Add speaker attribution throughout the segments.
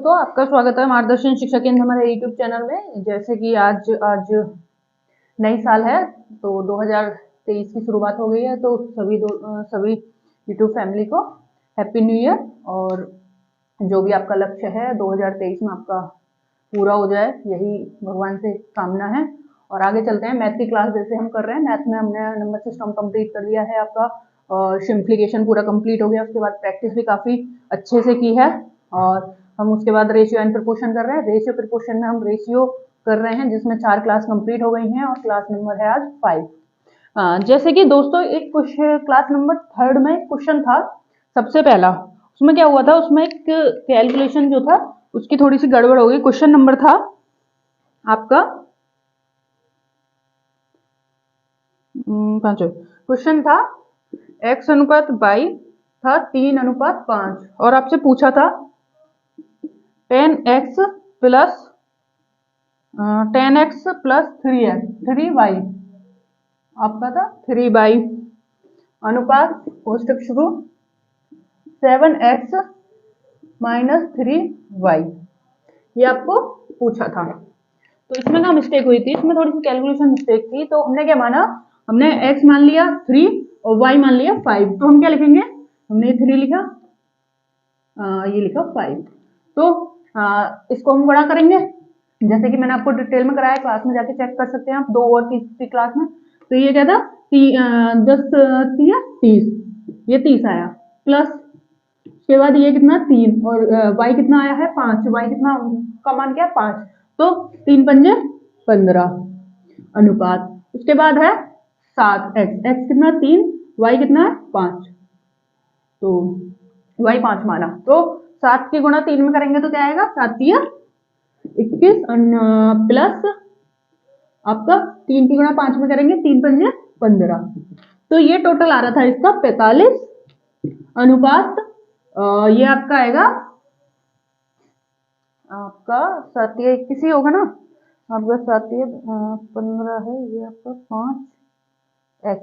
Speaker 1: दोस्तों, आपका स्वागत है मार्गदर्शन शिक्षा केंद्र हमारे यूट्यूब चैनल में। जैसे कि आज नई साल है तो 2023 की शुरुआत हो गई है, तो सभी यूट्यूब फैमिली को हैप्पी न्यू ईयर। और जो भी आपका लक्ष्य है 2023 में आपका पूरा हो जाए, यही भगवान से कामना है। और आगे चलते हैं। मैथ की क्लास जैसे हम कर रहे हैं, मैथ में हमने नंबर सिस्टम कंप्लीट कर लिया है आपका, और सिंप्लीफिकेशन पूरा कंप्लीट हो गया। उसके बाद प्रैक्टिस भी काफ़ी अच्छे से की है, और हम उसके बाद रेशियो एंड प्रोपोर्शन कर रहे हैं। रेशियो प्रोपोर्शन में हम रेशियो कर रहे हैं, जिसमें 4 क्लास कंप्लीट हो गई हैं और क्लास नंबर है आज 5। जैसे कि दोस्तों एक कुछ क्लास नंबर 3 में क्वेश्चन था सबसे पहला। उसमें क्या हुआ था, उसमें एक कैलकुलेशन जो था उसकी थोड़ी सी गड़बड़ हो गई। क्वेश्चन नंबर था आपका क्वेश्चन था x अनुपात y था 3 अनुपात 5, और आपसे पूछा था 10x प्लस 3y आपका था 3y अनुपात कोष्टक शुरू 7x माइनस 3y, ये आपको पूछा था। तो इसमें ना मिस्टेक हुई थी, इसमें थोड़ी सी कैलकुलेशन मिस्टेक थी। तो हमने क्या माना, हमने x मान लिया 3 और y मान लिया 5। तो हम क्या लिखेंगे, हमने 3 लिखा, ये लिखा 5। तो इसको हम बड़ा करेंगे, जैसे कि मैंने आपको डिटेल में कराया, क्लास में जाके चेक कर सकते हैं आप 2 और 3 क्लास में। तो ये क्या था, 10 3 30, ये 30 आया, प्लस उसके बाद ये कितना 3, और y कितना आया है 5। y कितना का मान क्या 5, तो 3 पंजे 15 अनुपात, उसके बाद है 7x, x कितना 3, y कितना है 5, तो y 5 माना। तो 7 की गुणा 3 में करेंगे तो क्या आएगा, 7 या 21 प्लस आपका 3 की गुणा 5 में करेंगे 3 पंजे 15। तो ये टोटल आ रहा था इसका 45 अनुपात, ये आपका आएगा, आपका 7 या 21 ही होगा ना, आपका 7 या 15 है, ये आपका 5x,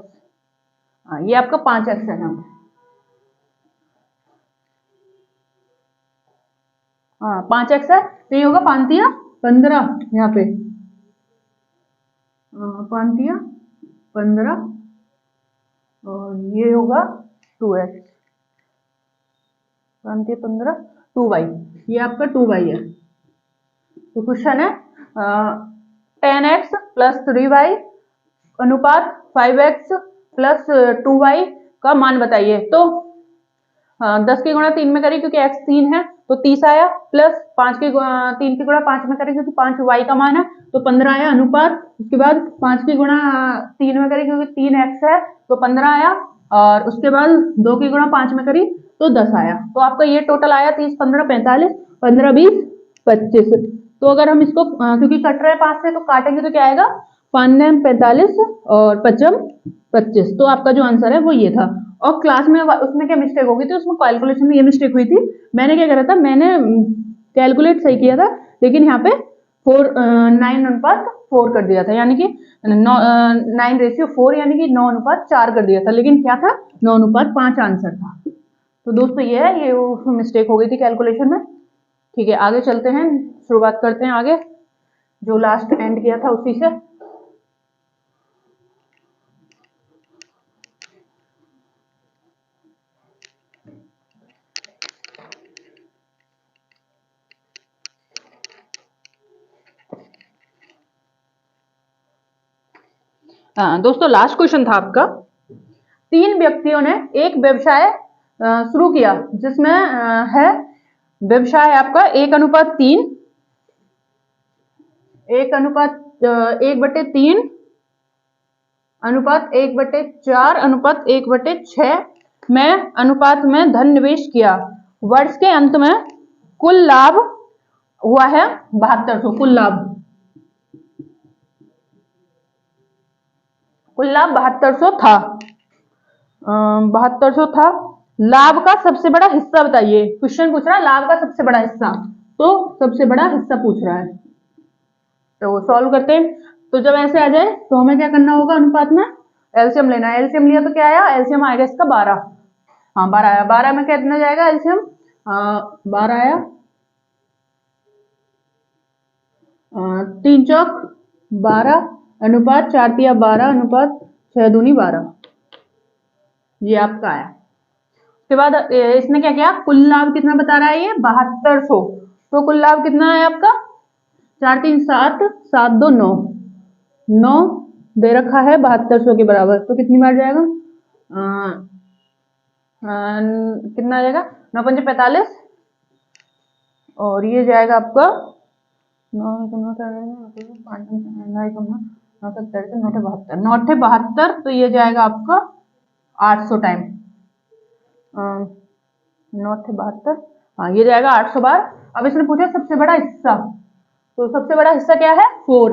Speaker 1: ये आपका 5x है ना, 5x है, तो ये होगा 5 या 15, यहाँ पे 5 या 15, और ये होगा 2x, 5 या 15 2y, ये आपका 2y है। तो क्वेश्चन है 10x प्लस 3y अनुपात 5x प्लस 2y का मान बताइए। तो 10 की गुणा 3 में करें क्योंकि x 3 है तो 30 आया, प्लस 3 की गुणा 5 में करें क्योंकि 5 y का मान है तो 15 आया अनुपात। उसके बाद 5 की गुणा 3 में करें क्योंकि 3x है तो 15 आया, और उसके बाद 2 की गुणा 5 में करी तो 10 आया। तो आपका ये टोटल आया 30 15 45, 15 20 25। तो अगर हम इसको क्योंकि कट रहे 5 से तो काटेंगे तो क्या आएगा, 5 45 और 5 25। तो आपका जो आंसर है वो ये था। और क्लास में उसमें क्या मिस्टेक हो गई थी, उसमें कैलकुलेशन में ये मिस्टेक हुई थी। मैंने क्या करा था, मैंने कैलकुलेट सही किया था, लेकिन यहाँ पे 9 अनुपात 4 कर दिया था, यानी कि 9:4, यानी कि 9 अनुपात 4 कर दिया था, लेकिन क्या था 9 अनुपात 5 आंसर था। तो दोस्तों ये है, ये मिस्टेक हो गई थी कैलकुलेशन में। ठीक है, आगे चलते हैं, शुरुआत करते हैं आगे, जो लास्ट एंड किया था उसी से। दोस्तों लास्ट क्वेश्चन था आपका, 3 व्यक्तियों ने एक व्यवसाय शुरू किया, जिसमें है व्यवसाय आपका 1:3, 1:1/3 अनुपात 1/4 अनुपात 1/6 में अनुपात में धन निवेश किया। वर्ष के अंत में कुल लाभ हुआ है 7200। कुल लाभ 7200 था, 7200 था। लाभ का सबसे बड़ा हिस्सा बताइए। क्वेश्चन पूछ रहा है लाभ का सबसे बड़ा हिस्सा, तो सबसे बड़ा हिस्सा पूछ रहा है, तो सॉल्व करते हैं। तो जब ऐसे आ जाए तो हमें क्या करना होगा, अनुपात में एलसीएम लेना है। एलसीएम लिया तो क्या आया, एलसीएम आएगा इसका 12। हाँ 12 आया, 12 में कितना जाएगा एलसीएम, 12 आया 3 चौक 12 अनुपात 4 तिया 12 अनुपात 6 दूनी 12, ये आपका आया। उसके बाद इसने क्या किया, कुल लाभ कितना बता रहा है ये 7200, तो कुल लाभ कितना है आपका 4 3 7 7 2 9, 9 दे रखा है 7200 के बराबर, तो कितनी बार जाएगा, कितना आ जाएगा 9 5 45, और ये जाएगा आपका 9 तो ये जाएगा आपका 800 टाइम, 9 हाँ ये जाएगा 800 बार। अब इसने पूछा सबसे बड़ा हिस्सा, तो सबसे बड़ा हिस्सा क्या है 4,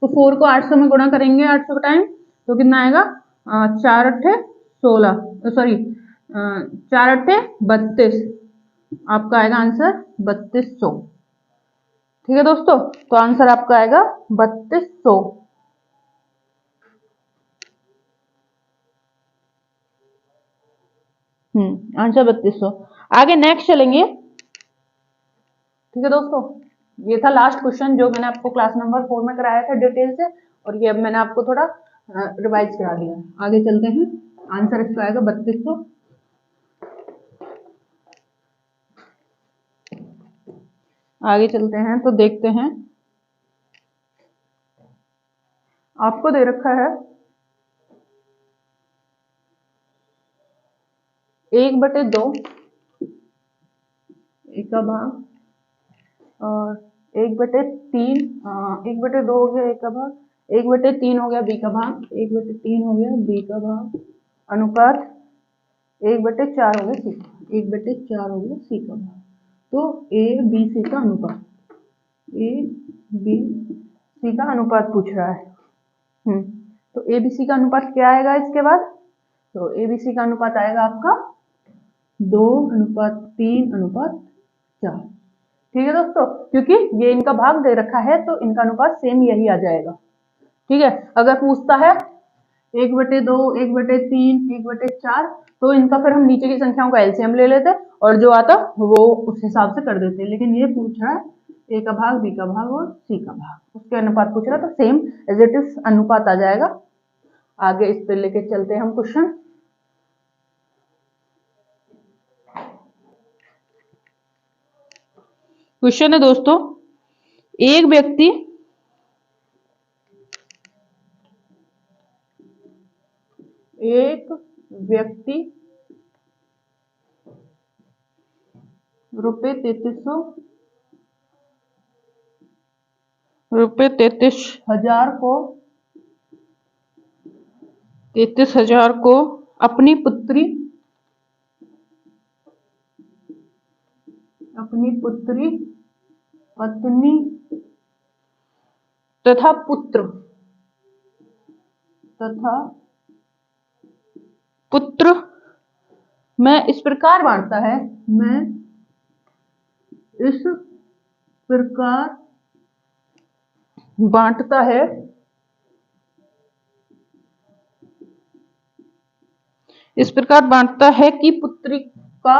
Speaker 1: तो 4 को 800 में गुणा करेंगे 800 टाइम, तो कितना आएगा 4 8 16, सॉरी 4 8 32, आपका आएगा आंसर 3200। ठीक है दोस्तों, तो आंसर आपका आएगा 3200। आंसर 3200। आगे नेक्स्ट चलेंगे। ठीक है दोस्तों, ये था लास्ट क्वेश्चन जो मैंने आपको क्लास नंबर 4 में कराया था डिटेल से, और ये अब मैंने आपको थोड़ा रिवाइज करा दिया। आगे चलते हैं, आंसर इसका आएगा 3200। आगे चलते हैं तो देखते हैं, आपको दे रखा है 1/2 एक का भाग, और 1/3 1/2 हो गया एक का भाग, 1/3 हो गया बी का भाग, 1/3 हो गया बी का भाग, अनुपात 1/4 हो गया सी, 1/4 हो गया सी का भाग। तो ए बी सी का अनुपात, ए बी सी का अनुपात पूछ रहा है। तो ए बी सी का अनुपात क्या आएगा इसके बाद, तो ए बी सी का अनुपात आएगा आपका 2:3:4। ठीक है दोस्तों, क्योंकि ये इनका भाग दे रखा है तो इनका अनुपात सेम यही आ जाएगा। ठीक है, अगर पूछता है 1/2 1/3 1/4, तो इनका फिर हम नीचे की संख्याओं का एलसीएम ले लेते और जो आता वो उस हिसाब से कर देते, लेकिन ये पूछ रहा है ए का भाग बी का भाग और सी का भाग, उसके अनुपात पूछ रहा है, तो सेम एज इट इज अनुपात आ जाएगा। आगे इस पे लेके चलते हैं हम क्वेश्चन। क्वेश्चन है दोस्तों, एक व्यक्ति रुपये 33,000 को अपनी पुत्री पत्नी तथा पुत्र में इस प्रकार बांटता है, इस प्रकार बांटता है कि पुत्री का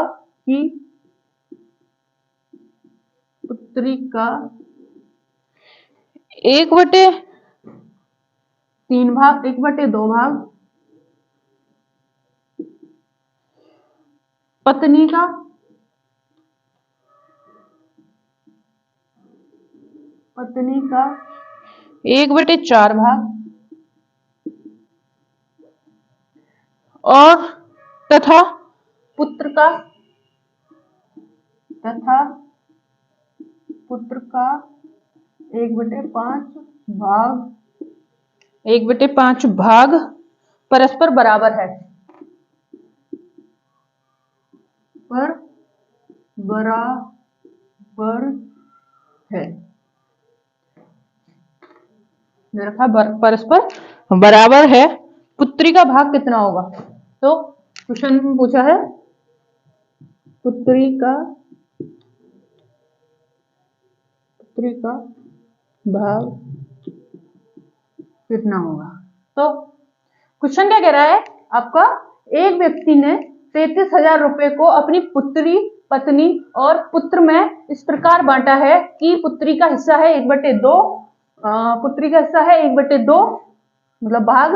Speaker 1: 1/3 भाग 1/2 भाग पत्नी का 1/4 भाग और तथा पुत्र का 1/5 भाग परस्पर बराबर है, परस्पर बराबर है। पुत्री का भाग कितना होगा, तो क्वेश्चन में पूछा है पुत्री का भाग कितना होगा। तो क्वेश्चन क्या कह रहा है आपका, एक व्यक्ति ने 33,000 रुपए को अपनी पुत्री पत्नी और पुत्र में इस प्रकार बांटा है कि पुत्री का हिस्सा है 1/2 पुत्री का हिस्सा है 1/2 मतलब भाग।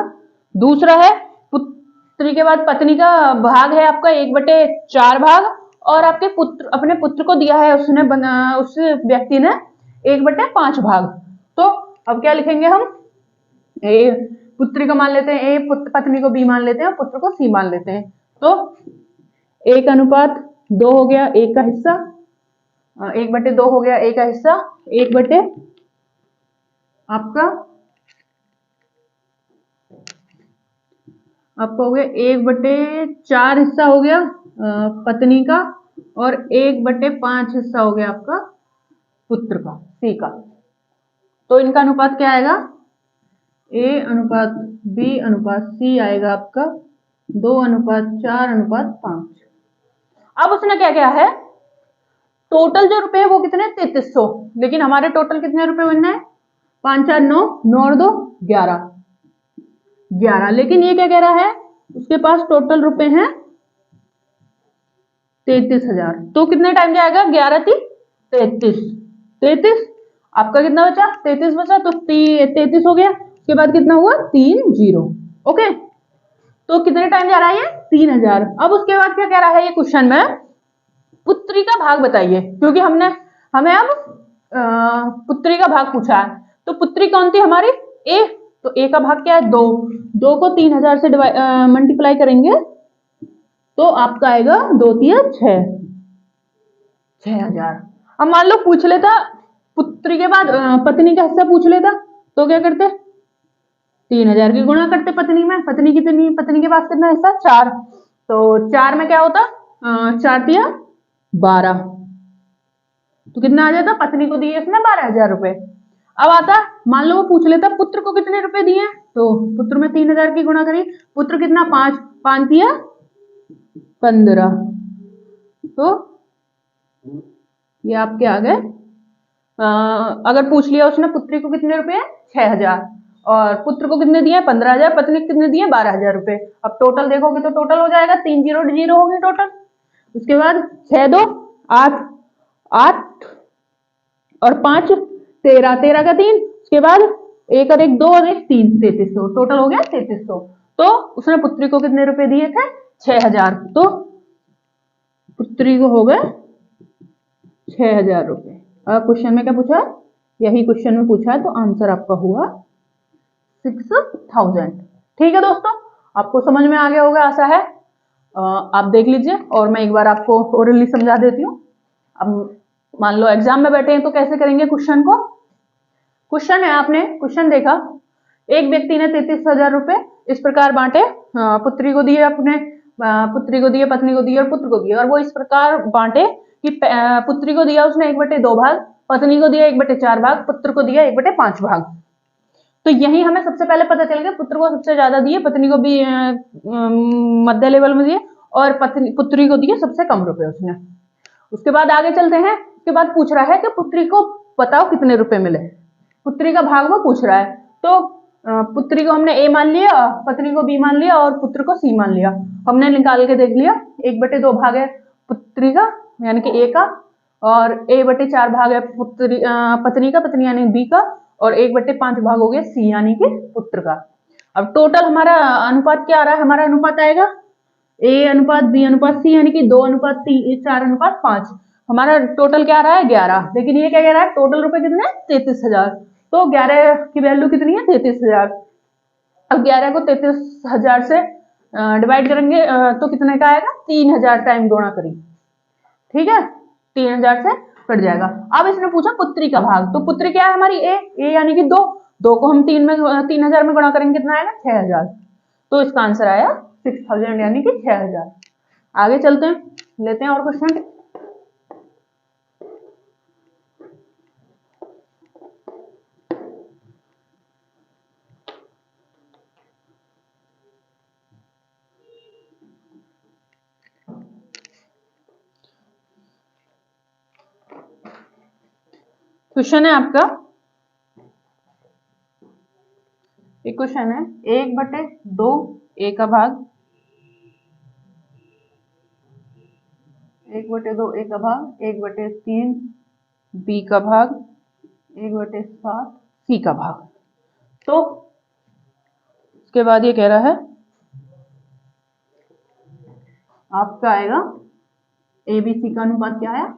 Speaker 1: दूसरा है पुत्री के बाद पत्नी का भाग है आपका 1/4 भाग। और आपके पुत्र अपने पुत्र को दिया है उसने उस व्यक्ति ने 1/5 भाग। तो अब क्या लिखेंगे हम, ए पुत्री को मान लेते हैं ए, पत्नी को बी मान लेते हैं और पुत्र को सी मान लेते हैं। तो 1:2 हो गया एक का हिस्सा, 1/2 हो गया ए का हिस्सा, 1 आपका आपका हो गया 1/4 हिस्सा हो गया पत्नी का, और 1/5 हिस्सा हो गया आपका पुत्र का, सी का। तो इनका अनुपात क्या आएगा, ए अनुपात बी अनुपात सी आएगा आपका 2:4:5। अब उसने क्या क्या है, टोटल जो रुपए है वो कितने 3300, लेकिन हमारे टोटल कितने रुपए बनना है 5 4 9, 9 और 2 11, 11। लेकिन ये क्या कह रहा है, उसके पास टोटल रुपए हैं 33,000। तो कितने टाइम जाएगा, 11 3 33, 33 आपका कितना बचा 33 बचा, तो 33 हो गया। उसके बाद कितना हुआ 3 0। ओके, तो कितने टाइम जा रहा है ये 3000। अब उसके बाद क्या कह रहा है ये क्वेश्चन में, पुत्री का भाग बताइए, क्योंकि हमें अब पुत्री का भाग पूछा है। तो पुत्री कौन थी हमारी ए, तो ए का भाग क्या है 2, 2 को 3000 से मल्टीप्लाई करेंगे तो आपका आएगा 2 3 6, 6000। अब मान लो पूछ लेता पुत्री के बाद पत्नी का हिस्सा पूछ लेता, तो क्या करते 3000 की गुणा करते पत्नी में, पत्नी के पास कितना हिस्सा 4, तो 4 में क्या होता 4 तिया 12, तो कितना आ जाता, पत्नी को दिए इसने 12,000 रुपए। अब आता मान लो वो पूछ लेता पुत्र को कितने रुपए दिए, तो पुत्र में 3000 की गुणा करी, पुत्र कितना 5, 5 तिया 15, तो ये आपके आ गए। अगर पूछ लिया उसने पुत्री को कितने रुपए 6000 और पुत्र को कितने दिए 15,000, पत्नी को कितने दिए 12,000 रुपए। अब टोटल देखोगे तो टोटल हो जाएगा 3 0 0 होगी टोटल। उसके बाद 6 2 8 8 और 5 13, 13 का 3, उसके बाद 1 और 1 2 और 1 3, 3300 टोटल हो गया 3300। तो उसने पुत्री को कितने रुपए दिए थे 6000, तो पुत्री को हो गए 6000 रुपए। क्वेश्चन में क्या पूछा है, यही क्वेश्चन में पूछा है, तो आंसर आपका हुआ 6000। ठीक है दोस्तों, आपको समझ में आ गया होगा आशा है। आप देख लीजिए और मैं एक बार आपको ओरली समझा देती हूँ। अब मान लो एग्जाम में बैठे हैं तो कैसे करेंगे क्वेश्चन को। क्वेश्चन है, आपने क्वेश्चन देखा, एक व्यक्ति ने 33,000 रुपए इस प्रकार बांटे, पुत्री को दिए, अपने पुत्री को दिए, पत्नी को दिए और पुत्र को दिए, और वो इस प्रकार बांटे कि पुत्री को दिया उसने 1/2 भाग, पत्नी को दिया 1/4 भाग, पुत्र को दिया 1/5 भाग। तो यही हमें सबसे पहले पता चल गया, पुत्र को सबसे ज्यादा दिए, पत्नी को भी मध्य लेवल में दिए, और पुत्री को दिए सबसे कम रुपए उसने। उसके बाद आगे चलते हैं, उसके बाद पूछ रहा है कि पुत्री को बताओ कितने रुपए मिले, पुत्री का भाग वो पूछ रहा है। तो पुत्री को हमने ए मान लिया, पत्नी को बी मान लिया और पुत्र को सी मान लिया। हमने निकाल के देख लिया 1/2 भाग है पुत्री का यानी कि ए का, और 1/4 भाग है पत्नी का, पत्नी यानी बी का, और 1/5 भाग हो गया सी यानी कि पुत्र का। अब टोटल हमारा अनुपात क्या आ रहा है, हमारा अनुपात आएगा ए अनुपात बी अनुपात सी यानी कि 2:4:5। हमारा टोटल क्या आ रहा है 11, लेकिन ये क्या कह रहा है टोटल रुपए कितने 33,000, तो 11 की वैल्यू कितनी है 33,000। अब 11 को 33,000 से डिवाइड करेंगे तो कितने का आएगा 3,000 टाइम गुणा करी, ठीक है 3,000 से कट जाएगा। अब इसने पूछा पुत्री का भाग, तो पुत्री क्या है हमारी ए यानी कि 2, 2 को हम 3,000 में गुणा करेंगे कितना आएगा 6,000, तो इसका आंसर आया 6,000 यानी कि 6,000। आगे चलते हैं, लेते हैं और क्वेश्चन। क्वेश्चन है आपका, एक क्वेश्चन है 1/2 ए का भाग, 1/2 ए का भाग, 1/3 बी का भाग, 1/7 सी का भाग। तो उसके बाद ये कह रहा है आपका आएगा ए बी सी का अनुपात क्या आया,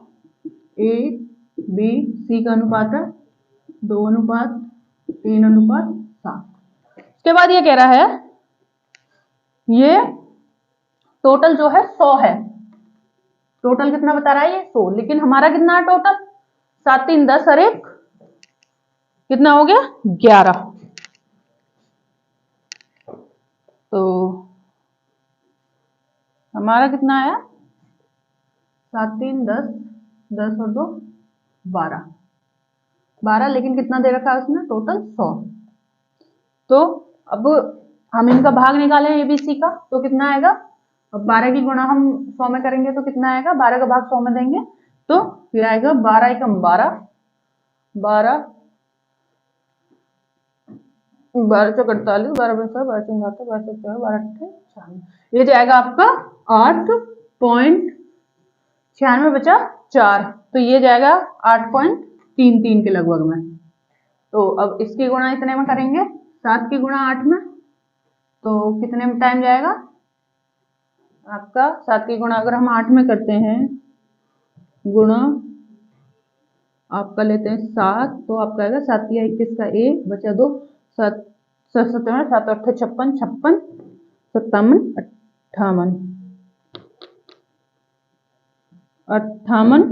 Speaker 1: ए बी सी का अनुपात है 2:3:7। उसके बाद ये कह रहा है ये टोटल जो है 100 है, टोटल कितना बता रहा है ये 100, लेकिन हमारा कितना है टोटल 7 3 10 और 1 कितना हो गया 11। तो हमारा कितना आया 7 3 10 10 और 2 12, लेकिन कितना दे रखा है उसने टोटल 100। तो अब हम इनका भाग निकालें एबीसी का, तो कितना आएगा, अब 12 की गुणा हम 100 में करेंगे तो कितना आएगा, 12 का भाग 100 में देंगे तो फिर आएगा 12 एकम 12, 12 12 चौक 48, 12 12 12 12 12 12 ये जाएगा आपका 8.96 बचा 4, तो ये जाएगा 8.33 के लगभग में। तो अब इसकी गुणा इतने में करेंगे 7 की गुणा 8 में, तो कितने में टाइम जाएगा आपका 7 की गुणा अगर हम 8 में करते हैं गुणा आपका लेते हैं 7, तो आपका आएगा 7 या 21 का 1 बचा 2 7 7 7 7 8 56 56 57 58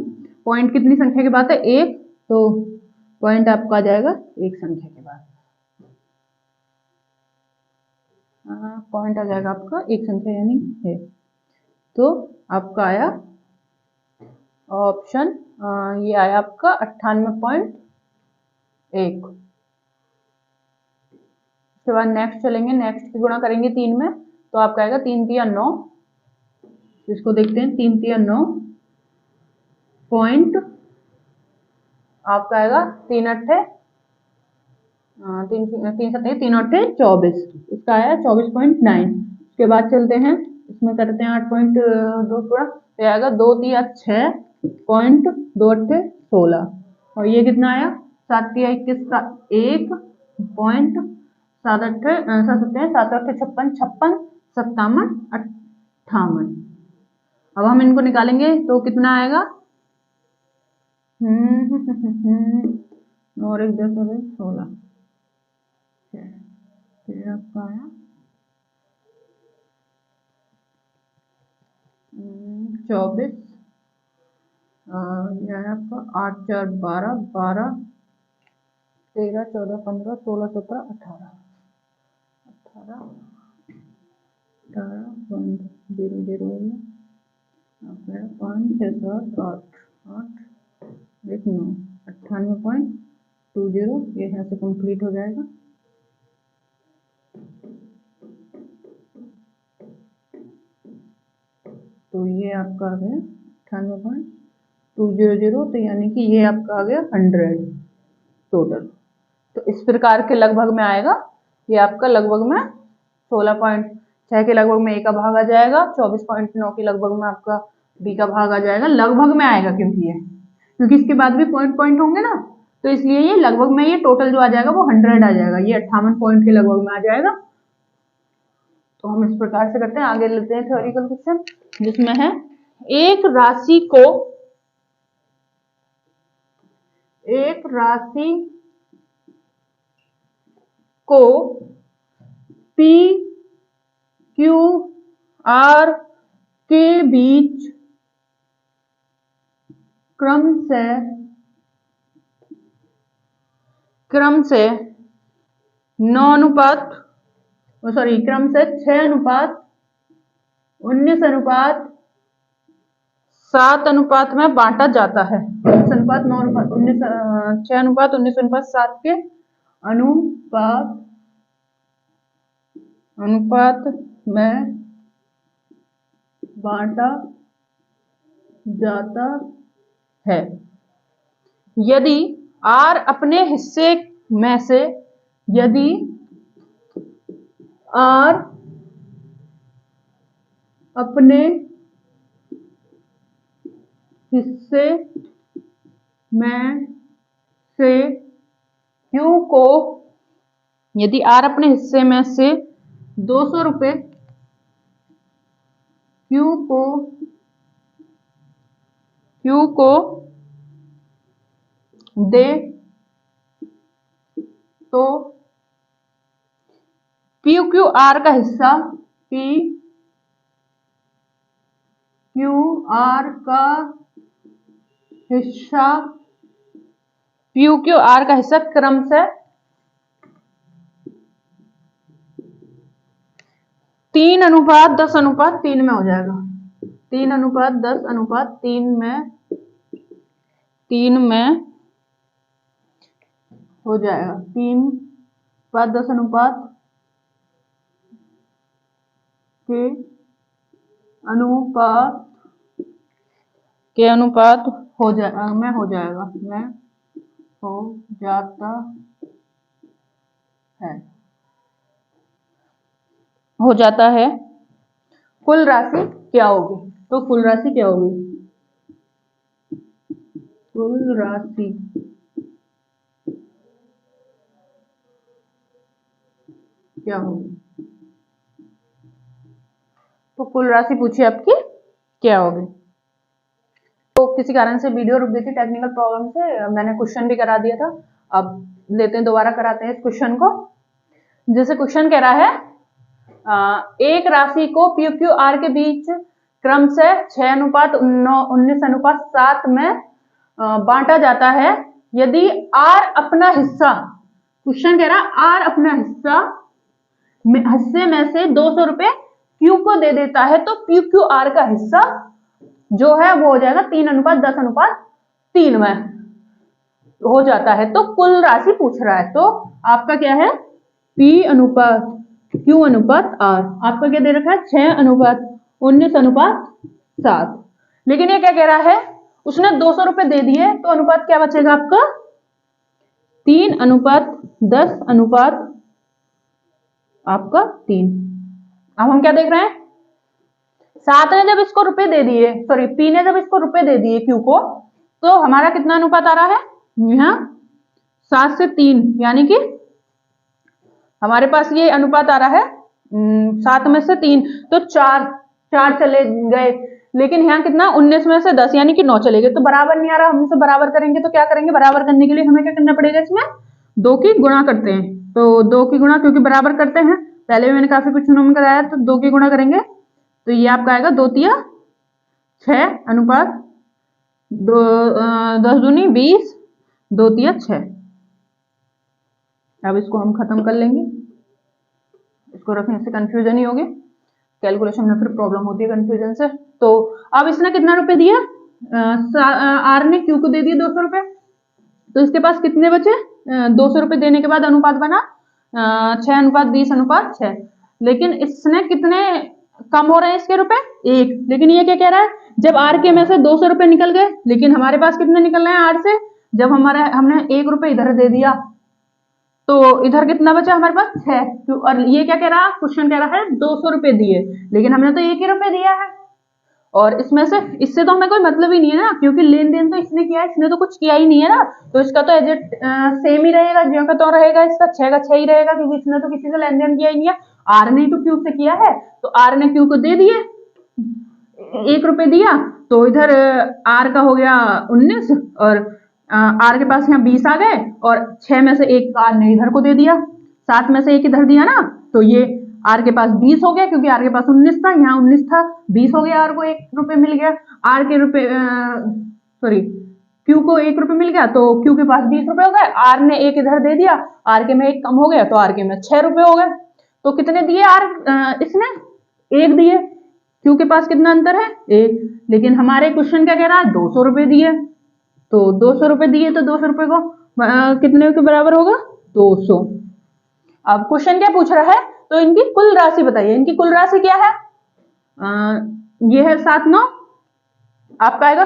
Speaker 1: पॉइंट कितनी संख्या की बात है 1, तो पॉइंट आपका आ जाएगा एक संख्या के बाद, पॉइंट आ जाएगा आपका एक संख्या यानी है। तो आपका आया ऑप्शन ये आया आपका 98.1। उसके बाद नेक्स्ट चलेंगे, नेक्स्ट की गुणा करेंगे 3 में, तो आपका आएगा 3 3 9, इसको देखते हैं 3 3 9 पॉइंट आपका आएगा 3 8 3 3 8 24, इसका आया 24.9। उसके बाद चलते हैं इसमें करते हैं 8.2 पूरा, तो आएगा 2 3 6.2 16, और ये कितना आया 7 3 21 का 1.7 7 8 56 56 57 58। अब हम इनको निकालेंगे तो कितना आएगा और 1 10 और 16, फिर आपका आया 24, यह है आपका 8 4 12 12 13 14 15 16 17 18 18 0 0 5 6 7 8 8 1 9 98.20, ये यहाँ से कंप्लीट हो जाएगा। तो ये आपका आ गया 98.200, तो यानी कि ये आपका आ गया 100 टोटल। तो इस प्रकार के लगभग में आएगा, ये आपका लगभग में 16.6 के लगभग में ए का भाग आ जाएगा, 24.9 के लगभग में आपका बी का भाग आ जाएगा, लगभग में आएगा क्योंकि इसके बाद भी पॉइंट पॉइंट होंगे ना, तो इसलिए ये लगभग में ये टोटल जो आ जाएगा वो 100 आ जाएगा, ये 58 पॉइंट के लगभग में आ जाएगा। तो हम इस प्रकार से करते हैं, आगे लेते हैं थ्योरिकल क्वेश्चन, जिसमें है एक राशि को पी क्यू आर के बीच क्रम से 6:19:7 में बांटा जाता है। 6:19:7 के अनुपात में बांटा जाता है। यदि R अपने हिस्से में से Q को यदि R अपने हिस्से में से 200 रुपये Q को दे तो PQR का हिस्सा PQR का हिस्सा क्रमशः 3:10:3 में हो जाएगा। 3:10:3 में हो जाएगा। 3:10 के अनुपात हो जाता है। कुल राशि क्या होगी? तो कुल राशि क्या होगी? कुल राशि क्या होगी? तो कुल राशि पूछिए आपकी क्या होगी? तो किसी कारण से वीडियो रुक गई थी, टेक्निकल प्रॉब्लम से। मैंने क्वेश्चन भी करा दिया था, अब लेते हैं दोबारा कराते हैं इस क्वेश्चन को। जैसे क्वेश्चन कह रहा है एक राशि को PQR के बीच क्रम से 6:19:7 में बांटा जाता है। यदि R अपना हिस्सा, क्वेश्चन कह रहा है R अपना हिस्से में से 200 रुपए Q को दे देता है, तो PQR का हिस्सा जो है वो हो जाएगा 3:10:3 में हो जाता है। तो कुल राशि पूछ रहा है, तो आपका क्या है? Q/R। आपका क्या दे रखा है? 6:19:7। लेकिन ये क्या कह रहा है? उसने 200 रुपए दे दिए, तो अनुपात क्या बचेगा आपका? 3:10:3। अब हम क्या देख रहे हैं? P ने जब इसको रुपए दे दिए Q को, तो हमारा कितना अनुपात आ रहा है? यहाँ 7 से 3, यानी कि हमारे पास ये अनुपात आ रहा है 7 में से 3, तो 4 चले गए। लेकिन यहाँ कितना? 19 में से 10, यानी कि 9 चले गए। तो बराबर नहीं आ रहा, हम इसे बराबर करेंगे तो क्या करेंगे? बराबर करने के लिए हमें क्या करना पड़ेगा? इसमें 2 की गुणा करते हैं। तो 2 की गुणा, क्योंकि बराबर करते हैं, पहले भी मैंने काफी कुछ में कराया, तो 2 की गुणा करेंगे तो ये आपका आएगा 2:6 अनुपात 10 दूनी 20, 2:6। अब इसको हम खत्म कर लेंगे, इसको रखने से कंफ्यूजन ही होगी, कैलकुलेशन में फिर प्रॉब्लम होती है कंफ्यूजन से। तो अब इसने कितना रुपए दिया? R ने Q को दे दिए 200 रुपए, तो इसके पास कितने बचे? 200 रुपए देने के बाद अनुपात बना 6:20:6। लेकिन इसने कितने कम हो रहे हैं इसके रुपए? 1। लेकिन ये क्या कह रहा है? जब R के में से 200 रुपए निकल गए, लेकिन हमारे पास कितने निकल रहे हैं R से? जब हमने 1 रुपए इधर दे दिया, तो इधर कितना बचा हमारे पास? 6। और ये क्या कह रहा है? क्वेश्चन कह रहा है 200 रुपए दिए, लेकिन हमने तो 1 ही रुपए दिया है, और इसमें से इससे तो हमें कोई मतलब ही नहीं है ना, क्योंकि लेन देन तो इसने किया है, इसने तो कुछ किया ही नहीं है ना। तो इसका तो एजेट सेम ही रहेगा, ज्यों का तो रहेगा, इसका 6 का 6 ही रहेगा, क्योंकि इसने तो किसी से लेन देन किया ही नहीं है। R ने तो Q से किया है, तो R ने Q को दे दिए 1 रुपए दिया, तो इधर R का हो गया 19, और R के पास यहाँ 20 आ गए, और 6 में से 1 R ने इधर को दे दिया, 7 में से 1 इधर दिया ना, तो ये R के पास 20 हो गया, क्योंकि R के पास 19 था, यहाँ 19 था, 20 हो गया, R को 1 रुपए मिल गया। R के रुपए Q को 1 रुपए मिल गया, तो Q के पास 20 रुपए हो गए, R ने 1 इधर दे दिया, R के में 1 कम हो गया, तो R के में 6 रुपए हो गए। तो कितने दिए इसने? 1 दिए। Q के पास कितना अंतर है? 1। लेकिन हमारे क्वेश्चन क्या कह रहा है? 200 रुपए दिए, तो 200 रुपए दिए, तो 200 रुपए को कितने के बराबर होगा? 200। अब क्वेश्चन क्या पूछ रहा है? तो इनकी कुल राशि बताइए। इनकी कुल राशि क्या है? ये है 7 9, आपका आएगा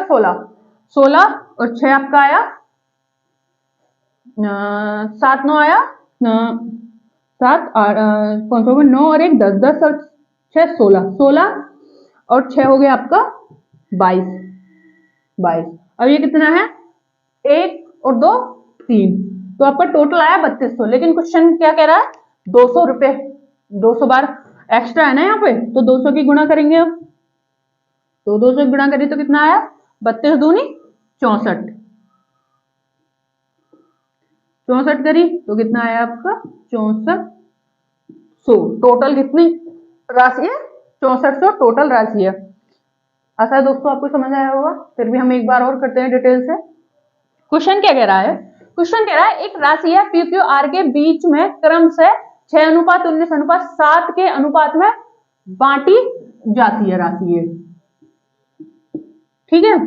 Speaker 1: 16 और 6 आपका आया 7 9 आया 7 कौन सा होगा? 9 और 1 10, 10 और 6 16 और 6 हो गया आपका 22। अब ये कितना है? 1 और 2 3, तो आपका टोटल आया 3200, लेकिन क्वेश्चन क्या कह रहा है 200 रुपए, 200 बार एक्स्ट्रा है ना यहाँ पे, तो 200 की गुणा करेंगे अब, तो 200 की गुणा करिए तो कितना आया 32 दूनी 64, 64 करी तो कितना आया आपका 6400। टोटल कितनी राशि है 6400 टोटल राशि है। आशा है दोस्तों आपको समझ आया होगा, फिर भी हम एक बार और करते हैं डिटेल से। क्वेश्चन क्या कह रहा है, क्वेश्चन कह रहा है एक राशि है पी क्यू आर के बीच में क्रम से 6:19:7 के अनुपात में बांटी जाती है राशि है, ठीक है।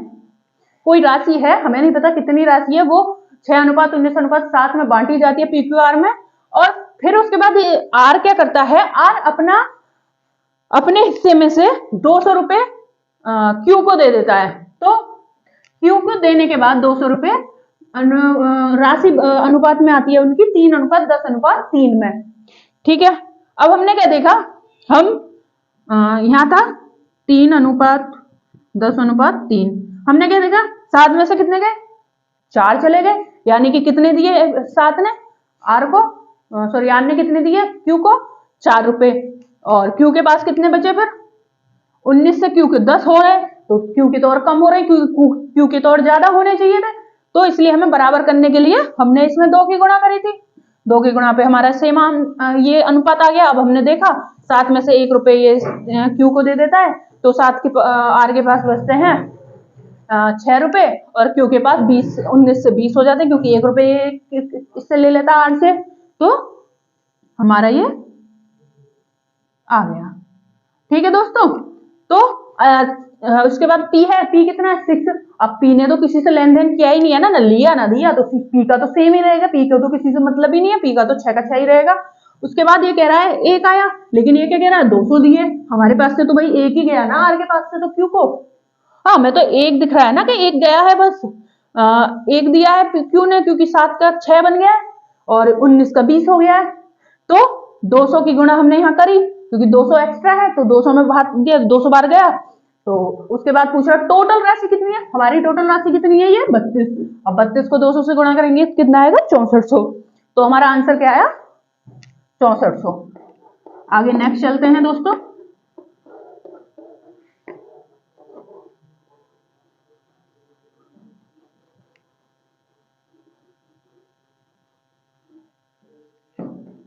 Speaker 1: कोई राशि है, हमें नहीं पता कितनी राशि है, वो 6:19:7 में बांटी जाती है पी क्यू आर में, और फिर उसके बाद आर क्या करता है, आर अपने हिस्से में से 200 रुपए क्यू को दे देता है। तो क्यू को देने के बाद 200 रुपए राशि अनुपात में आती है उनकी 3:10:3 में, ठीक है। अब हमने क्या देखा, हम यहां था 3:10:3, हमने क्या देखा 7 में से कितने गए 4 चले गए, यानी कि कितने दिए 7 ने आर को, सॉरी आर ने कितने दिए क्यू को 4 रुपए, और क्यू के पास कितने बचे फिर 19 से क्यू के 10 हो रहे, तो क्यू की तो और कम हो रहे, क्यू की तो और ज्यादा होने चाहिए थे, तो इसलिए हमें बराबर करने के लिए हमने इसमें 2 की गुणा करी थी, 2 की गुणा पे हमारा सेम ये अनुपात आ गया। अब हमने देखा 7 में से 1 रुपए ये क्यू को दे देता है, तो 7 के आर के पास बचते हैं 6 रुपए, और क्यू के पास 19 से 20 हो जाते हैं, क्योंकि 1 रुपए इससे ले लेता आर से, तो हमारा ये आ गया, ठीक है दोस्तों। तो उसके बाद पी है, पी कितना है 6, अब पी ने तो किसी से लेन देन किया ही नहीं है ना लिया ना दिया, तो पी का तो सेम ही रहेगा, पी को तो किसी से मतलब ही नहीं है, पी का तो 6 का 6 ही रहेगा। उसके बाद ये कह रहा है एक आया, लेकिन ये क्या कह रहा है 200 दिए, हमारे पास से तो भाई एक ही गया ना आर के पास से, तो क्यू को हाँ मैं तो एक दिख रहा है ना कि एक गया है बस, एक दिया है क्यू ने, क्योंकि 7 का 6 बन गया है और 19 का 20 हो गया है, तो 200 की गुणा हमने यहाँ करी, क्योंकि 200 एक्स्ट्रा है तो 200 में भाग गया, 200 बार गया। तो उसके बाद पूछ रहा टोटल राशि कितनी है, हमारी टोटल राशि कितनी है ये 32, अब 32 को 200 से गुणा करेंगे कितना आएगा 6400, तो हमारा आंसर क्या आया 6400। आगे नेक्स्ट चलते हैं दोस्तों।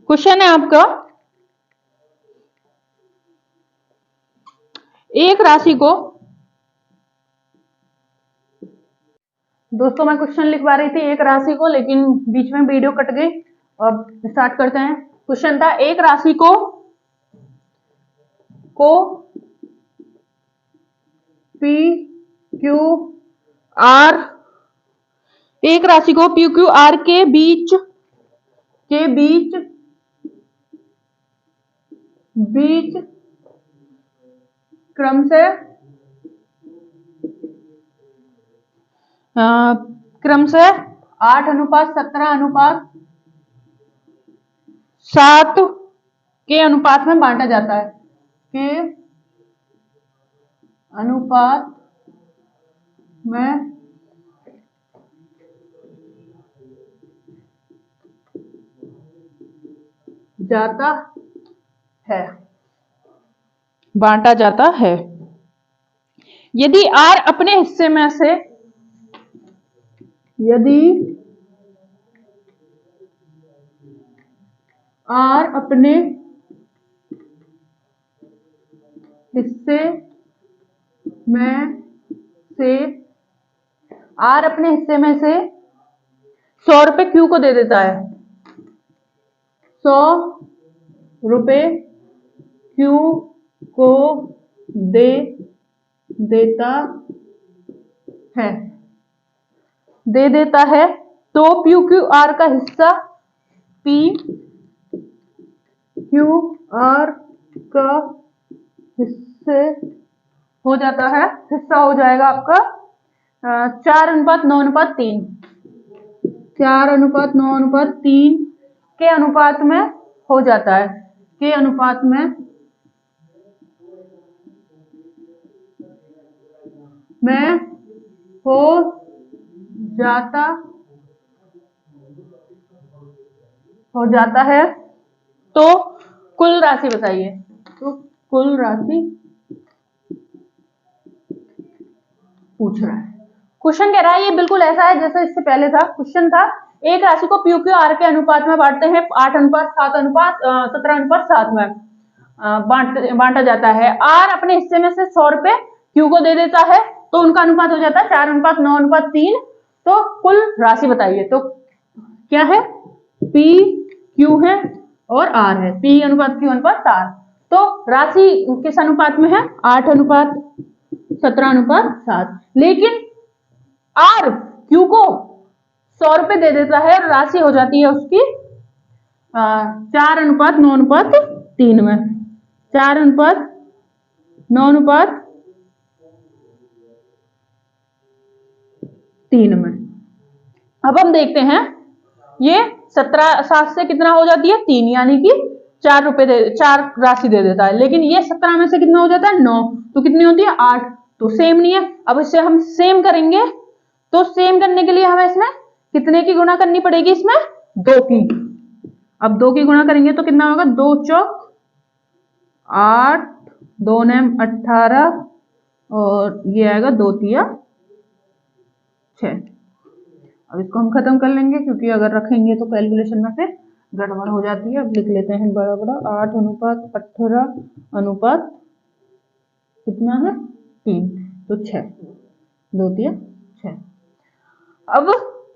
Speaker 1: क्वेश्चन है आपका एक राशि को, दोस्तों मैं क्वेश्चन लिखवा रही थी एक राशि को, लेकिन बीच में वीडियो कट गई, अब स्टार्ट करते हैं। क्वेश्चन था एक राशि को पी क्यू आर, एक राशि को पी क्यू आर के बीच क्रम से 8:17:7 के अनुपात में बांटा जाता है, के अनुपात में जाता है, बांटा जाता है। यदि आर अपने हिस्से में से, यदि आर अपने हिस्से में से, आर अपने हिस्से में से 100 रुपए क्यू को दे देता है, 100 रुपए क्यू को दे देता है, दे देता है, तो पी क्यू आर का हिस्सा, पी क्यू आर का हिस्से हो जाता है, हिस्सा हो जाएगा आपका 4:9:3, 4:9:3 के अनुपात में हो जाता है, के अनुपात में हो जाता हो जाता है। तो कुल राशि बताइए। तो कुल राशि पूछ रहा है, क्वेश्चन कह रहा है, ये बिल्कुल ऐसा है जैसे इससे पहले था। क्वेश्चन था एक राशि को पी क्यू आर के अनुपात में बांटते हैं, 8:7:17:7 में बांटा जाता है। आर अपने हिस्से में से 100 रुपए क्यू को दे देता है, तो उनका अनुपात हो जाता है 4:9:3। तो कुल राशि बताइए। तो क्या है, पी क्यू है और आर है, पी अनुपात क्यू अनुपात आर। तो राशि किस अनुपात में है, 8:17:7। लेकिन आर क्यू को 100 रुपए दे देता है और राशि हो जाती है उसकी 4:9:3 में, 4:9:3 में। अब हम देखते हैं, ये 7 से कितना हो जाती है, 3, यानी कि 4 राशि दे देता है। लेकिन ये 17 में से कितना हो जाता है, 9, तो कितनी होती है, 8। तो सेम नहीं है। अब इसे हम सेम करेंगे, तो सेम करने के लिए हमें इसमें कितने की गुणा करनी पड़ेगी, इसमें 2 की। अब 2 की गुणा करेंगे तो कितना होगा, 2 चौक 8, 2 नेम 18 और ये आएगा 2 तिया 6। अब इसको हम खत्म कर लेंगे, क्योंकि अगर रखेंगे तो कैलकुलेशन में फिर गड़बड़ हो जाती है। अब लिख लेते हैं बड़ा बड़ा, 8:18 कितना है, 3, तो 6, 2 तिया 6। अब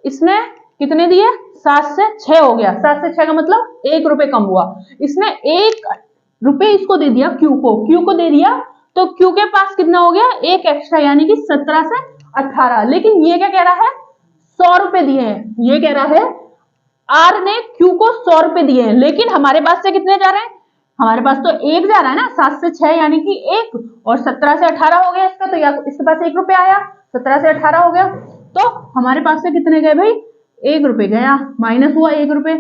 Speaker 1: इसने कितने दिए, 7 से 6 हो गया। 7 से 6 का मतलब 1 रुपए कम हुआ। इसने 1 रुपए इसको दे दिया, क्यू को दे दिया, तो क्यू के पास कितना हो गया, 1 एक्स्ट्रा, यानी कि 17 से 18। लेकिन ये क्या कह रहा है, 100 रुपए दिए हैं। ये कह रहा है आर ने क्यू को 100 रुपए दिए हैं, लेकिन हमारे पास से कितने जा रहे हैं, हमारे पास तो 1 जा रहा है ना, 7 से 6 यानी कि 1, और 17 से 18 हो गया इसका, तो या इसके पास 1 रुपया आया, 17 से 18 हो गया, तो हमारे पास से कितने गए भाई, 1 रुपए गया, माइनस हुआ 1 रुपए,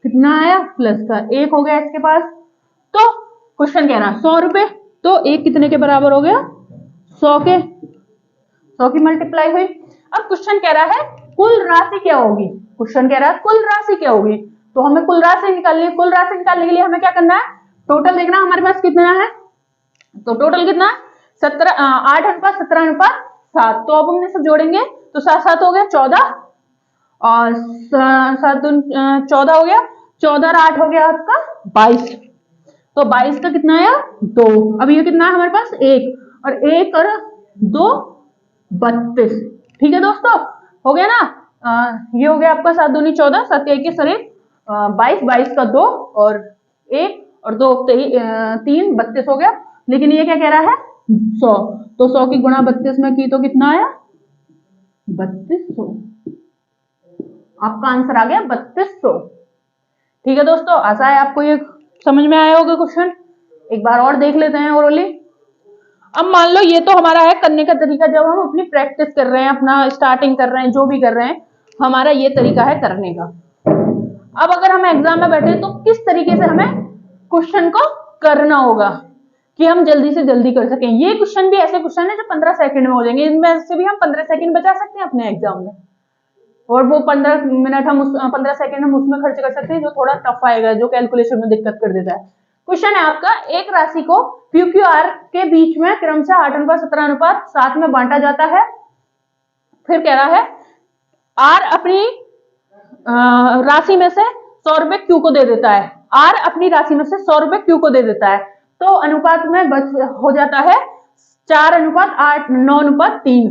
Speaker 1: कितना आया, प्लस का 1 हो गया इसके पास। तो क्वेश्चन कह रहा है 100 रुपए, तो 1 कितने के बराबर हो गया, 100 के, 100 की मल्टीप्लाई हुई। अब क्वेश्चन कह रहा है कुल राशि क्या होगी, क्वेश्चन कह रहा है कुल राशि क्या होगी, तो हमें कुल राशि निकालनी है। कुल राशि निकालने के लिए हमें क्या करना है, टोटल देखना हमारे पास कितना है, तो टोटल कितना, 8:17:7। तो अब हम इसे जोड़ेंगे तो 7 7 हो गया 14, और 7 14 हो गया, 14 और 8 हो गया आपका 22। तो 22 का कितना आया, 2। अब ये कितना है हमारे पास, 1 और 1 और 2 32। ठीक है दोस्तों, हो गया ना। ये हो गया आपका 7 दूनी 14, 7 1 सर 22, 22 का 2 और 1 और 2 3 32 हो गया। लेकिन ये क्या कह रहा है, 100, तो 100 की गुणा 32 में की तो कितना आया, 3200। आपका आंसर आ गया 3200। ठीक है दोस्तों, आशा है आपको ये समझ में आया होगा क्वेश्चन। एक बार और देख लेते हैं ओरली। अब मान लो ये तो हमारा है करने का तरीका, जब हम अपनी प्रैक्टिस कर रहे हैं, अपना स्टार्टिंग कर रहे हैं, जो भी कर रहे हैं, हमारा ये तरीका है करने का। अब अगर हम एग्जाम में बैठे तो किस तरीके से हमें क्वेश्चन को करना होगा कि हम जल्दी से जल्दी कर सकें। ये क्वेश्चन भी ऐसे क्वेश्चन है जो 15 सेकंड में हो जाएंगे, इनमें से भी हम 15 सेकंड बचा सकते हैं अपने एग्जाम में, और वो 15 मिनट हम 15 सेकंड हम उसमें खर्च कर सकते हैं जो थोड़ा टफ आएगा, जो कैलकुलेशन में दिक्कत कर देता है। क्वेश्चन है आपका, एक राशि को पी क्यू आर के बीच में क्रमशः 8:17:7 में बांटा जाता है। फिर कह रहा है आर अपनी राशि में से 100 रुपए क्यू को दे देता है। आर अपनी राशि में से 100 रुपए क्यू को दे देता है, तो अनुपात में हो जाता है 4:8:9:3।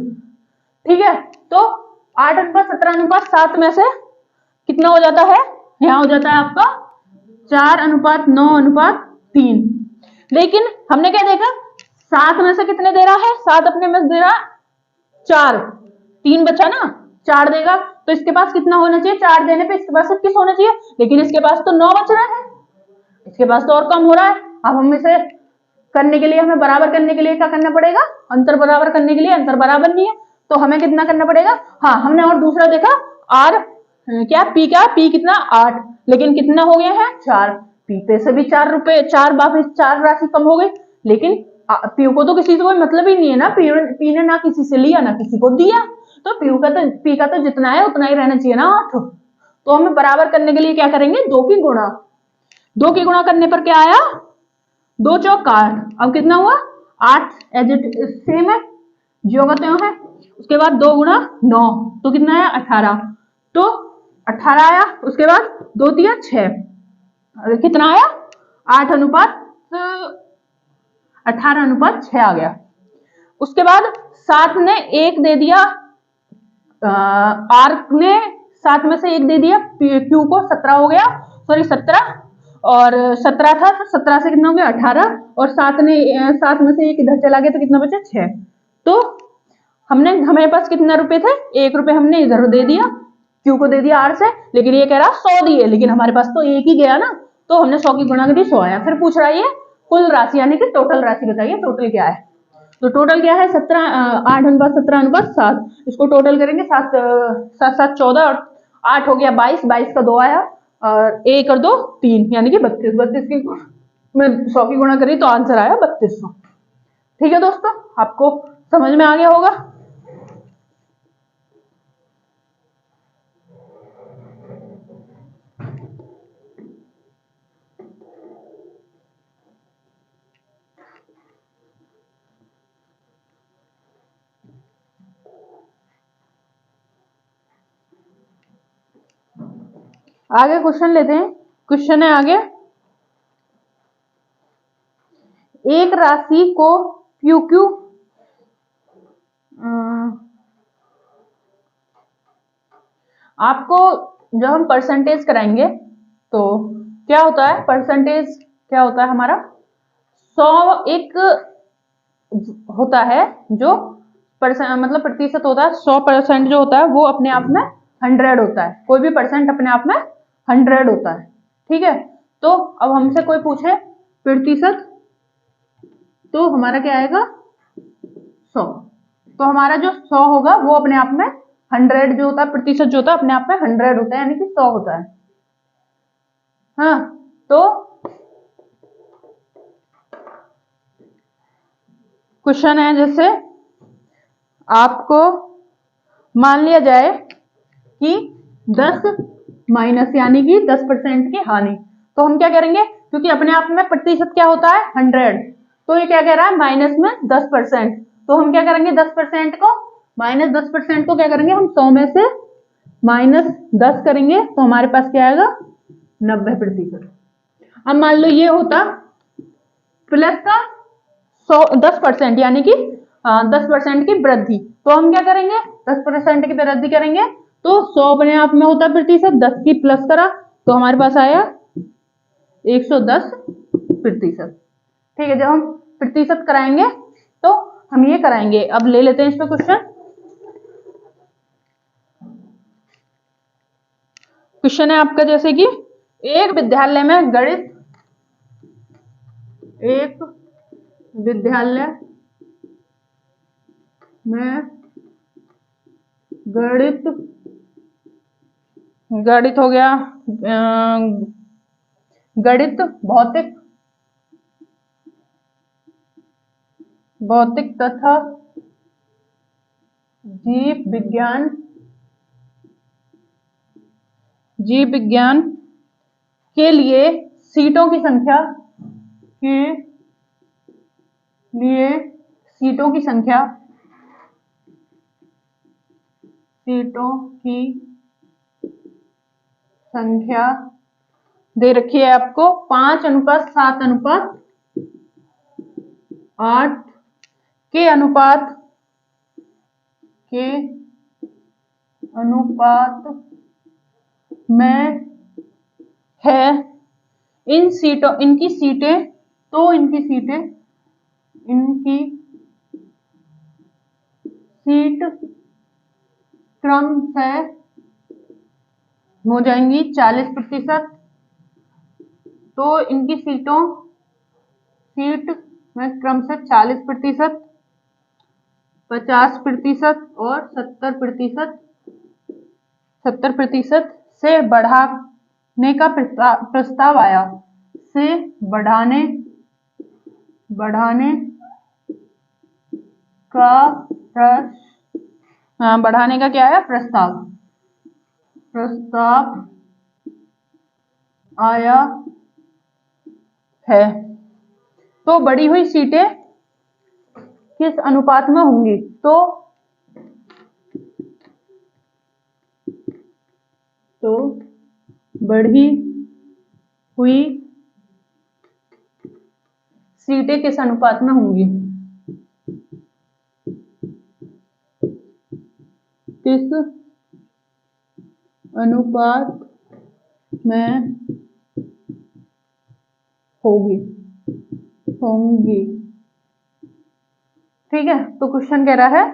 Speaker 1: ठीक है, तो 8:17:7 में से कितना हो जाता है, यहां हो जाता है आपका 4:9:3। लेकिन हमने क्या देखा, 7 में से कितने दे रहा है, 7 अपने में दे रहा 4, 3 बचा ना, 4 देगा, तो इसके पास कितना होना चाहिए, 4 देने पे इसके पास 21 होना चाहिए, लेकिन इसके पास तो 9 बच रहा है, इसके पास तो और कम हो रहा है। अब हम इसे करने के लिए, हमें बराबर करने के लिए क्या करना पड़ेगा, अंतर बराबर करने के लिए, अंतर बराबर नहीं है तो हमें कितना करना पड़ेगा, हाँ हमने और दूसरा देखा आर क्या, पी क्या, पी कितना 8, लेकिन कितना हो गया है 4, पी पे से भी 4 रुपए, 4 वापिस 4 राशि कम हो गई, लेकिन पी को तो किसी से कोई मतलब ही नहीं है ना, पी ने ना किसी से लिया ना किसी को दिया, तो पी का तो जितना है उतना ही रहना चाहिए ना 8, तो हमें बराबर करने के लिए क्या करेंगे, 2 की गुणा। 2 की गुणा करने पर क्या आया, 2 चौक 8। अब कितना हुआ 8, एज इट सेम है, जो का त्यों है। उसके बाद 2 गुणा 9 तो कितना आया 18, तो 18 आया। उसके बाद 2 तिया 6, कितना आया 8 अनुपात 18 अनुपात 6 आ गया। उसके बाद 7 ने 1 दे दिया, आर ने 7 में से 1 दे दिया, क्यू को 17 हो गया, सॉरी 17, और 17 था, 17 से कितना हो गया 18, और 7 में से 1 इधर चला गया तो कितना बचा 6। तो हमारे पास कितना रुपए थे, 1 रुपए हमने इधर दे दिया, क्यू को दे दिया आर से, लेकिन ये कह रहा 100 दिए, लेकिन हमारे पास तो 1 ही गया ना, तो हमने 100 की गुणा करी 100 आया। फिर पूछ रहा है ये कुल राशि यानी कि टोटल राशि बताइए, टोटल क्या है। तो टोटल क्या है 17, 8 अनुपात 17 अनुपात 7, इसको टोटल करेंगे 7 7 7 14 और 8 हो गया 22, 22 का 2 आया, और 1 और 2 3 यानी कि 32, 32 की मैं 100 की गुणा करी तो आंसर आया 3200। ठीक है दोस्तों, आपको समझ में आ गया होगा। आगे क्वेश्चन लेते हैं। क्वेश्चन है आगे, एक राशि को क्यू क्यू आपको जब हम परसेंटेज कराएंगे तो क्या होता है, परसेंटेज क्या होता है हमारा 100 एक होता है जो मतलब प्रतिशत होता है, 100% जो होता है वो अपने आप में 100 होता है, कोई भी परसेंट अपने आप में 100 होता है। ठीक है, तो अब हमसे कोई पूछे प्रतिशत, तो हमारा क्या आएगा 100, तो हमारा जो 100 होगा वो अपने आप में 100 जो होता है, प्रतिशत जो होता है अपने आप में 100 होता है, यानी कि 100 होता है। हाँ, तो क्वेश्चन है जैसे आपको मान लिया जाए कि 10 माइनस यानी कि 10% की हानि, तो हम क्या करेंगे, क्योंकि अपने आप में प्रतिशत क्या होता है 100, तो ये क्या कह रहा है माइनस में 10%, तो हम क्या करेंगे 10% को माइनस 10% को क्या करेंगे हम 100 में से माइनस 10 करेंगे, तो हमारे पास क्या आएगा 90%। अब मान लो ये होता प्लस का 10% यानी कि 10% की वृद्धि, तो हम क्या करेंगे 10% की वृद्धि करेंगे, तो 100 अपने आप में होता प्रतिशत, 10 की प्लस करा तो हमारे पास आया 110%। ठीक है, जब हम प्रतिशत कराएंगे तो हम ये कराएंगे। अब ले लेते हैं इस पे क्वेश्चन। क्वेश्चन है आपका जैसे कि एक विद्यालय में गणित गणित हो गया, गणित भौतिक तथा जीव विज्ञान के लिए सीटों की संख्या दे रखी है आपको 5 अनुपात 7 अनुपात 8 के अनुपात में है। इनकी सीट क्रम से हो जाएंगी 40%, तो इनकी सीट में क्रम से 40%, 50% और 70% से बढ़ाने का प्रस्ताव आया, बढ़ाने का क्या है प्रस्ताव आया है। तो बढ़ी हुई सीटें किस अनुपात में होंगी? तो बढ़ी हुई सीटें किस अनुपात में होंगी? किस अनुपात में होगी? ठीक है, तो क्वेश्चन कह रहा है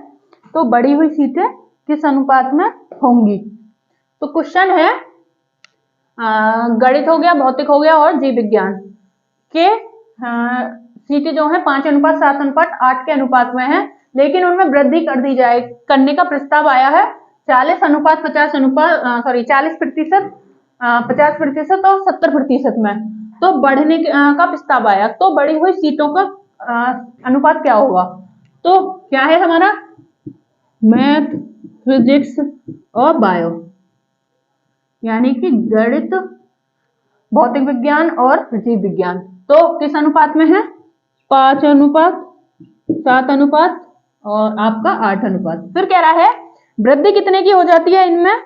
Speaker 1: तो बढ़ी हुई सीटें किस अनुपात में होंगी। तो क्वेश्चन है गणित हो गया, भौतिक हो गया और जीव विज्ञान के सीटें जो है 5:7:8 के अनुपात में है, लेकिन उनमें वृद्धि कर दी जाए, करने का प्रस्ताव आया है 40:50 अनुपात 40% 50% और 70% में। तो बढ़ने का प्रस्ताव आया, तो बढ़ी हुई सीटों का अनुपात क्या होगा? तो क्या है हमारा मैथ, फिजिक्स और बायो, यानी कि गणित, भौतिक विज्ञान और जीव विज्ञान। तो किस अनुपात में है? 5:7 और आपका 8। फिर कह रहा है वृद्धि कितने की हो जाती है इनमें?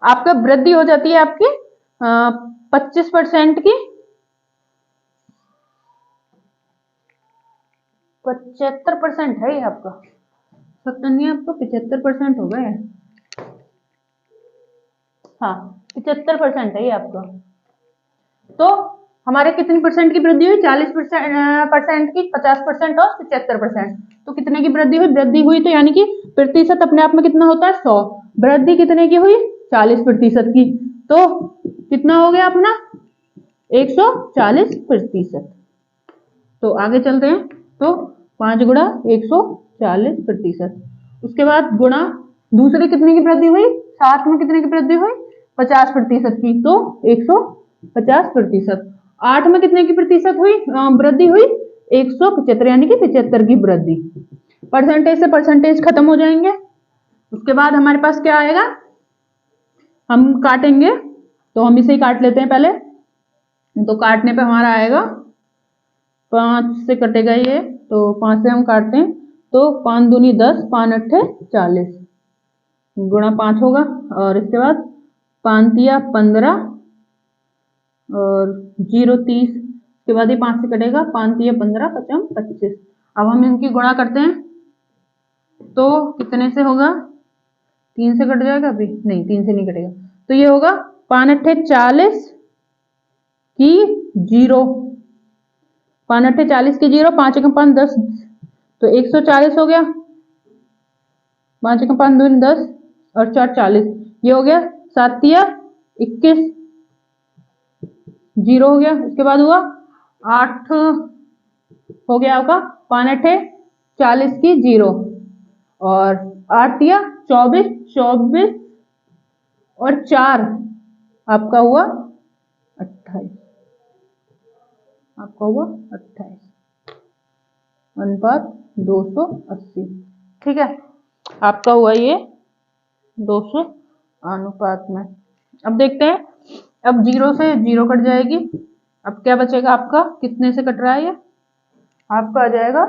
Speaker 1: आपका वृद्धि हो जाती है आपकी 25% की, 75% है ये आपका, 70 नहीं, आपका 75% हो गए। हाँ 75% है ये आपका। तो हमारे कितनी परसेंट की वृद्धि हुई? 40% की, 50% और 75%। तो कितने की वृद्धि हुई? वृद्धि हुई तो यानी कि प्रतिशत अपने आप में कितना होता है? 100। वृद्धि कितने की हुई? 40% की। तो कितना हो गया अपना? 140%। तो आगे चलते हैं। तो 5 गुणा 140%। उसके बाद गुणा दूसरी कितने की वृद्धि हुई? 7 में कितने की वृद्धि हुई? 50% की, तो 150%। 8 में कितने की प्रतिशत हुई वृद्धि हुई? 175, यानी कि 75 की वृद्धि। परसेंटेज से परसेंटेज खत्म हो जाएंगे। उसके बाद हमारे पास क्या आएगा? हम काटेंगे, तो हम इसे ही काट लेते हैं पहले। तो काटने पे हमारा आएगा 5 से कटेगा ये, तो 5 से हम काटते हैं तो 5 दूनी 10, 5 अट्ठे 40 गुणा 5 होगा। और इसके बाद 5 तिया 15 और 0 30 के बाद ये 5 से कटेगा, 5 तिया 15 पचम 25। अब हम इनकी गुणा करते हैं तो कितने से होगा? 3 से कट जाएगा अभी? नहीं, 3 से नहीं कटेगा। तो ये होगा 5 अट्ठे 40 की 0, 5 अट्ठे 40 की 0, 5 एकम 5 10, तो 140 हो गया। 5 एकम 5 दूनी 10 और 4 40, ये हो गया 7 तिया 21, 0 हो गया। उसके बाद हुआ 8 हो गया आपका 5 अट्ठे 40 की 0 और 8 तिया 24, 24 और 4 आपका हुआ 28, आपका हुआ 28 अनुपात 280। ठीक है, आपका हुआ ये 200 अनुपात में। अब देखते हैं, अब 0 से 0 कट जाएगी। अब क्या बचेगा आपका? कितने से कट रहा है ये? आपका आ जाएगा,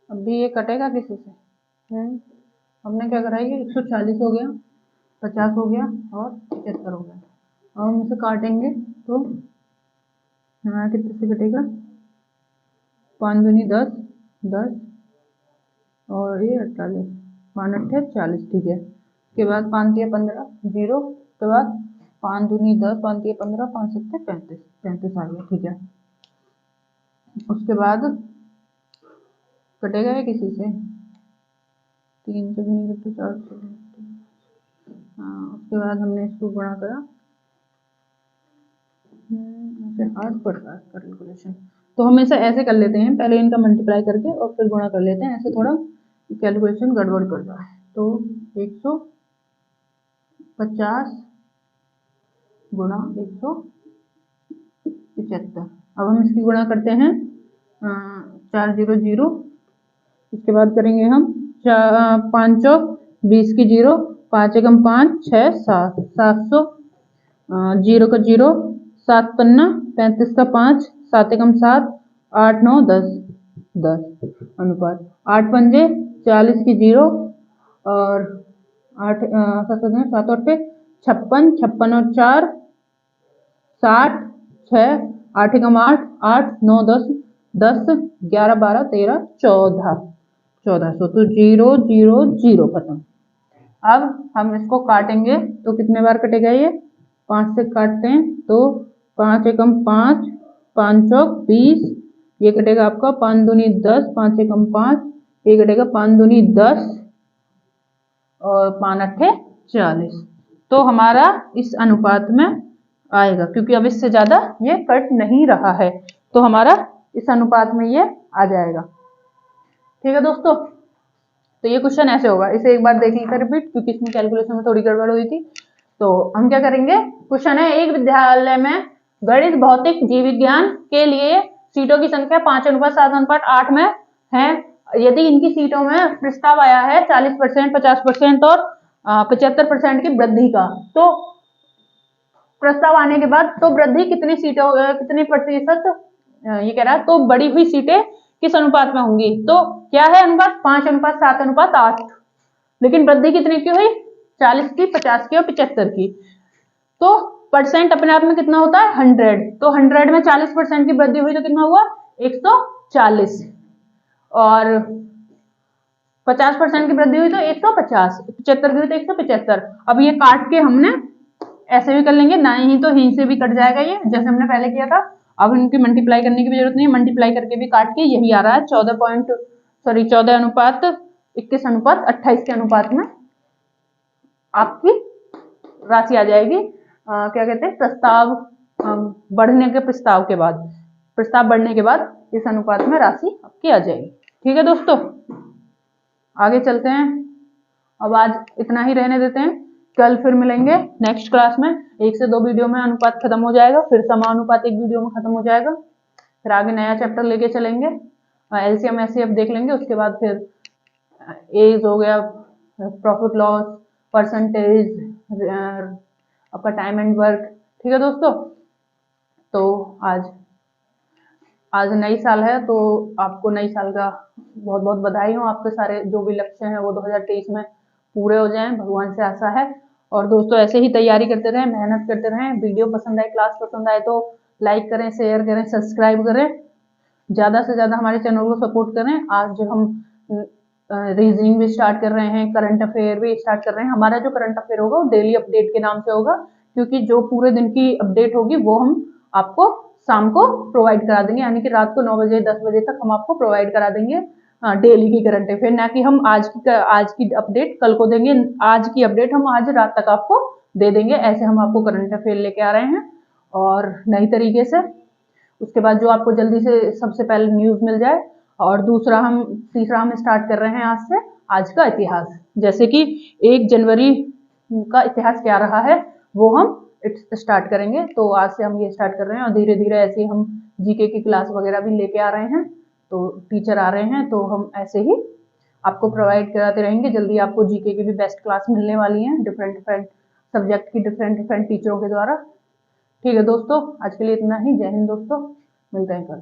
Speaker 1: अभी ये कटेगा किसी से? हमने क्या करा? ये 140 हो गया, 50 हो गया और 75 हो गया। अब हम इसे काटेंगे तो हमारा कितने से कटेगा? 5 दूनी 10, 10 और ये 48, 5 अट्ठे 40। ठीक है, उसके बाद 5 तिया 15 0, उसके बाद 5 दूनी 10, 5 तिया 15, 5 सत्ते 35, 35 आ गया। ठीक है, उसके बाद कटेगा ये किसी से? 3 से भी नहीं कटता, 4 से। हाँ, उसके बाद हमने इसको गुणा करा, हार्ड पड़ रहा है कैलकुलेशन, तो हम इसे ऐसे कर लेते हैं, पहले इनका मल्टीप्लाई करके और फिर गुणा कर लेते हैं। ऐसे थोड़ा कैलकुलेशन गड़बड़ कर रहा है। तो 150 गुणा 175। अब हम इसकी गुणा करते हैं 4 0 0, इसके बाद करेंगे हम 5 20 की 0, 5 एकम 5 6 7, 700 0 का 0, 7 पन्ना, 35 का 5, 7 एकम 7, 8 9 10, 10 अनुपात 8 पंजे 40 की 0 और 8 7 और 56, 56 और 4 60, 6 8 एकम 8, 8 9 10, 10 11 12 13 14, 1400 तो 0 0 0 खत्म। अब हम इसको काटेंगे तो कितने बार कटेगा ये? 5 से काटते हैं तो 5 एकम 5, 5 चौक 20, ये कटेगा आपका 5 दूनी 10, 5 एकम 5, ये कटेगा 5 दूनी 10 और 5 अट्ठे 40। तो हमारा इस अनुपात में आएगा, क्योंकि अब इससे ज्यादा ये कट नहीं रहा है, तो हमारा इस अनुपात में ये आ जाएगा। ठीक है दोस्तों, तो ये क्वेश्चन ऐसे होगा, इसे एक बार देख लीजिए रिपीट, क्योंकि इसमें कैलकुलेशन में थोड़ी गड़बड़ हुई थी। तो हम क्या करेंगे, क्वेश्चन है एक विद्यालय में गणित भौतिक जीव विज्ञान के लिए सीटों की संख्या 5:7:8 में है। यदि इनकी सीटों में प्रस्ताव आया है 40%, 50% और 75% की वृद्धि का, तो प्रस्ताव आने के बाद तो वृद्धि कितनी सीटों कितनी प्रतिशत ये कह रहा है, तो बढ़ी हुई सीटें किस अनुपात में होंगी? तो क्या है अनुपात? 5:7:8। लेकिन वृद्धि कितनी की हुई? 40 की, 50 की और 75 की। तो परसेंट अपने आप में कितना होता है? 100। तो 100 में 40% की वृद्धि हुई तो कितना हुआ? 140। और 50% की वृद्धि हुई तो 150, 75 की हुई तो 175। अब ये काट के हमने ऐसे भी कर लेंगे, ना ही तो ही से भी कट जाएगा ये, जैसे हमने पहले किया था। अब इनकी मल्टीप्लाई करने की भी जरूरत नहीं है, मल्टीप्लाई करके भी काट के यही आ रहा है 14 अनुपात 21 अनुपात 28 के अनुपात में आपकी राशि आ जाएगी। क्या कहते हैं, प्रस्ताव बढ़ने के प्रस्ताव के बाद, प्रस्ताव बढ़ने के बाद इस अनुपात में राशि आपकी आ जाएगी। ठीक है दोस्तों, आगे चलते हैं। अब आज इतना ही रहने देते हैं, कल फिर मिलेंगे नेक्स्ट क्लास में। 1 से 2 वीडियो में अनुपात खत्म हो जाएगा, फिर समानुपात एक वीडियो में खत्म हो जाएगा, फिर आगे नया चैप्टर लेके चलेंगे, एलसीएम एचसीएफ देख लेंगे। उसके बाद फिर एज हो गया, प्रॉफिट लॉस, परसेंटेज, आपका टाइम एंड वर्क। ठीक है दोस्तों, तो आज नई साल है, तो आपको नई साल का बहुत बहुत बधाई हो। आपके सारे जो भी लक्ष्य हैं वो 2023 में पूरे हो जाएं, भगवान से आशा है। और दोस्तों ऐसे ही तैयारी करते रहें, मेहनत करते रहें। वीडियो पसंद आए, क्लास पसंद आए तो लाइक करें, शेयर करें, सब्सक्राइब करें, ज़्यादा से ज़्यादा हमारे चैनल को सपोर्ट करें। आज हम रीजनिंग भी स्टार्ट कर रहे हैं, करंट अफेयर भी स्टार्ट कर रहे हैं। हमारा जो करंट अफेयर होगा वो डेली अपडेट के नाम से होगा, क्योंकि जो पूरे दिन की अपडेट होगी वो हम आपको शाम को प्रोवाइड करा देंगे, यानी कि रात को 9 बजे 10 बजे तक हम आपको प्रोवाइड करा देंगे डेली की करंट अफेयर। ना कि हम आज की अपडेट कल को देंगे, आज की अपडेट हम आज रात तक आपको दे देंगे। ऐसे हम आपको करंट अफेयर लेके आ रहे हैं और नई तरीके से। उसके बाद जो आपको जल्दी से सबसे पहले न्यूज मिल जाए। और तीसरा हम स्टार्ट कर रहे हैं आज से आज का इतिहास, जैसे कि 1 जनवरी का इतिहास क्या रहा है वो हम स्टार्ट करेंगे। तो आज से हम ये स्टार्ट कर रहे हैं और धीरे धीरे ऐसे हम जीके की क्लास वगैरह भी लेके आ रहे हैं। तो टीचर आ रहे हैं, तो हम ऐसे ही आपको प्रोवाइड कराते रहेंगे। जल्दी आपको जीके की भी बेस्ट क्लास मिलने वाली है, डिफरेंट डिफरेंट सब्जेक्ट की डिफरेंट डिफरेंट टीचरों के द्वारा। ठीक है दोस्तों, आज के लिए इतना ही। जय हिंद दोस्तों, मिलते हैं कल।